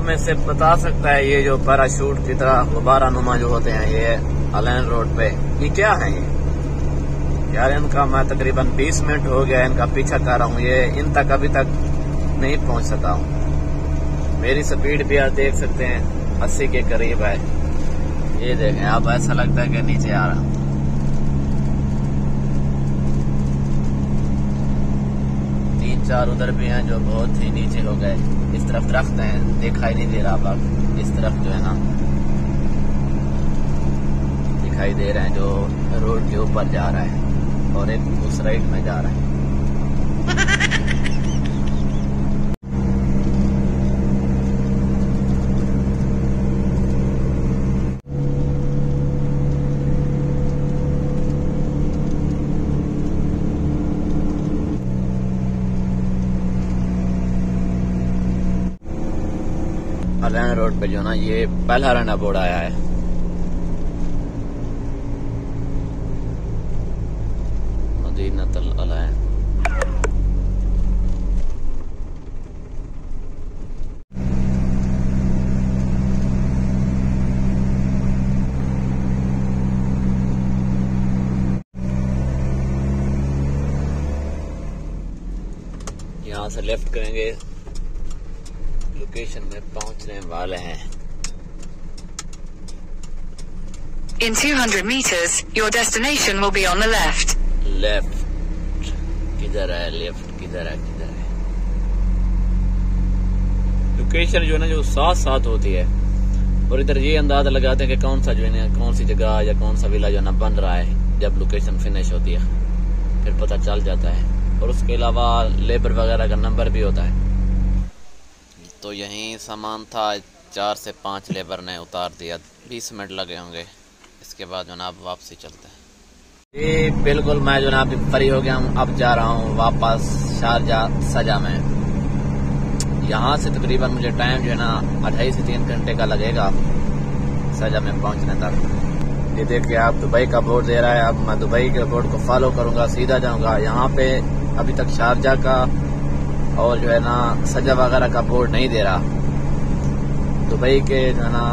आप में से बता सकता है ये जो पैराशूट की तरह गुब्बारा नुमा जो होते हैं ये अलायन रोड पे, ये क्या है ये? यार इनका मैं तकरीबन 20 मिनट हो गया इनका पीछा कर रहा हूँ, ये इन तक अभी तक नहीं पहुंच सका हूँ। मेरी स्पीड भी आप देख सकते हैं 80 के करीब है। ये देखें आप, ऐसा लगता है कि नीचे आ रहा हूँ। तीन चार उधर भी हैं जो बहुत ही नीचे हो गए। इस तरफ दरख्त हैं, दिखाई नहीं दे रहा अब। इस तरफ जो है ना दिखाई दे रहे हैं जो रोड के ऊपर जा रहा है, और एक उस राइट में जा रहा है। अलायन रोड पे जो ना ये पहला रन बोर्ड आया है। मदीनतुल अलायन। यहाँ से लेफ्ट करेंगे, लोकेशन में पहुंचने वाले हैं। In 200 meters, your destination will be on the left. Left किधर है? लेफ्ट किधर है? किधर है? लोकेशन जो है ना जो साथ साथ होती है, और इधर ये अंदाजा लगाते हैं कि कौन सा जो है ना कौन सी जगह या कौन सा विला जो है ना बन रहा है। जब लोकेशन फिनिश होती है फिर पता चल जाता है, और उसके अलावा लेबर वगैरह का नंबर भी होता है। तो यहीं सामान था, 4 से 5 लेबर ने उतार दिया। 20 मिनट लगे होंगे। इसके बाद जो ना अब वापसी चलते हैं। जी बिल्कुल, मैं जो ना अभी फ्री हो गया हूँ। अब जा रहा हूँ वापस शारजाह सजा में। यहाँ से तकरीबन मुझे टाइम जो है ना 2.5 से 3 घंटे का लगेगा सजा में पहुँचने तक। ये देखिए आप, दुबई का बोर्ड दे रहा है। अब मैं दुबई के बोर्ड को फॉलो करूँगा, सीधा जाऊँगा। यहाँ पे अभी तक शारजाह का और जो है ना सजा वगैरह का बोर्ड नहीं दे रहा। दुबई के जो है ना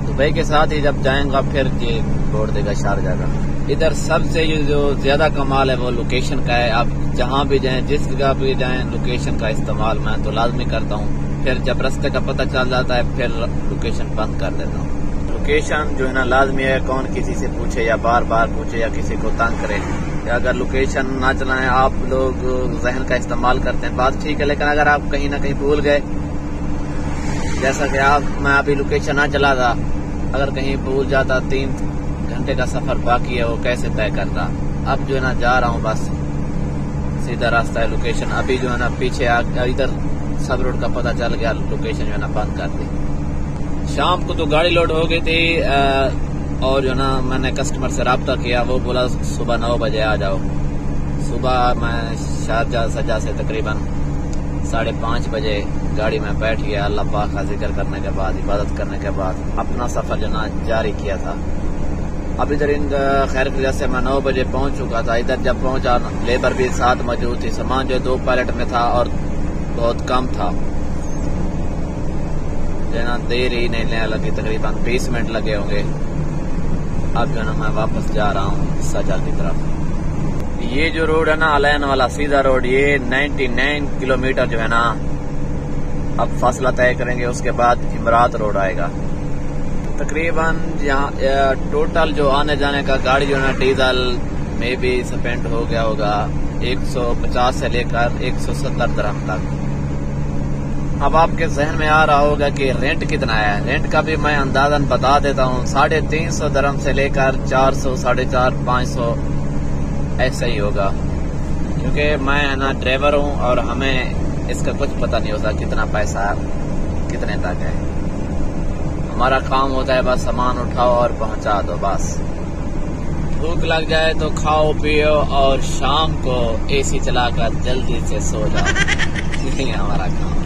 दुबई के साथ ही जब जाएंगा फिर ये बोर्ड देगा शारजाह का। इधर सबसे जो ज्यादा कमाल है वो लोकेशन का है। आप जहाँ भी जाएं, जिस जगह भी जाएं, लोकेशन का इस्तेमाल मैं तो लाजमी करता हूँ। फिर जब रास्ते का पता चल जाता है फिर लोकेशन बंद कर देता हूँ। लोकेशन जो है ना लाजमी है, कौन किसी से पूछे या बार बार पूछे या किसी को तंग करे। अगर लोकेशन ना चलाएं, आप लोग जहन का इस्तेमाल करते हैं, बात ठीक है, लेकिन अगर आप कहीं ना कहीं भूल गए, जैसा कि मैं अभी लोकेशन ना चला था, अगर कहीं भूल जाता, 3 घंटे का सफर बाकी है, वो कैसे तय करता। अब जो है ना जा रहा हूँ, बस सीधा रास्ता है। लोकेशन अभी जो है ना पीछे इधर सब रोड का पता चल गया, लोकेशन जो है ना बंद कर दी। शाम को तो गाड़ी लोड हो गई थी, और जो ना मैंने कस्टमर से रब्ता किया, वो बोला सुबह 9 बजे आ जाओ। सुबह मैं शारजाह सजा से तकरीबन 5:30 बजे गाड़ी में बैठ गया। अल्लाह पाक का जिक्र करने के बाद, इबादत करने के बाद अपना सफर जो ना जारी किया था। अब इधर खैर की वजह से मैं 9 बजे पहुंच चुका था। इधर जब पहुंचा लेबर भी साथ मौजूद थी। सामान जो 2 पैलेट में था और बहुत कम था, जो ना देर ही नहीं लगी, तकरीबन 20 मिनट लगे होंगे। अब जो ना मैं वापस जा रहा हूँ सजा की तरफ। ये जो रोड है ना अलायन वाला सीधा रोड, ये 99 किलोमीटर जो है ना अब फासला तय करेंगे, उसके बाद इमरात रोड आएगा। तकरीबन यहाँ टोटल जो आने जाने का गाड़ी जो है ना डीजल में भी स्पेंड हो गया होगा 150 से लेकर 170 दिरहम तक। अब आपके जहन में आ रहा होगा कि रेंट कितना है। रेंट का भी मैं अंदाजन बता देता हूँ, 350 दिरहम से लेकर 400, 450, 500 ऐसा ही होगा। क्योंकि मैं है ना ड्राइवर हूँ और हमें इसका कुछ पता नहीं होता कितना पैसा कितने तक है। हमारा काम होता है बस सामान उठाओ और पहुँचा दो बस। भूख लग जाए तो खाओ पियो और शाम को AC चलाकर जल्दी से सो जाओ। यही हमारा काम।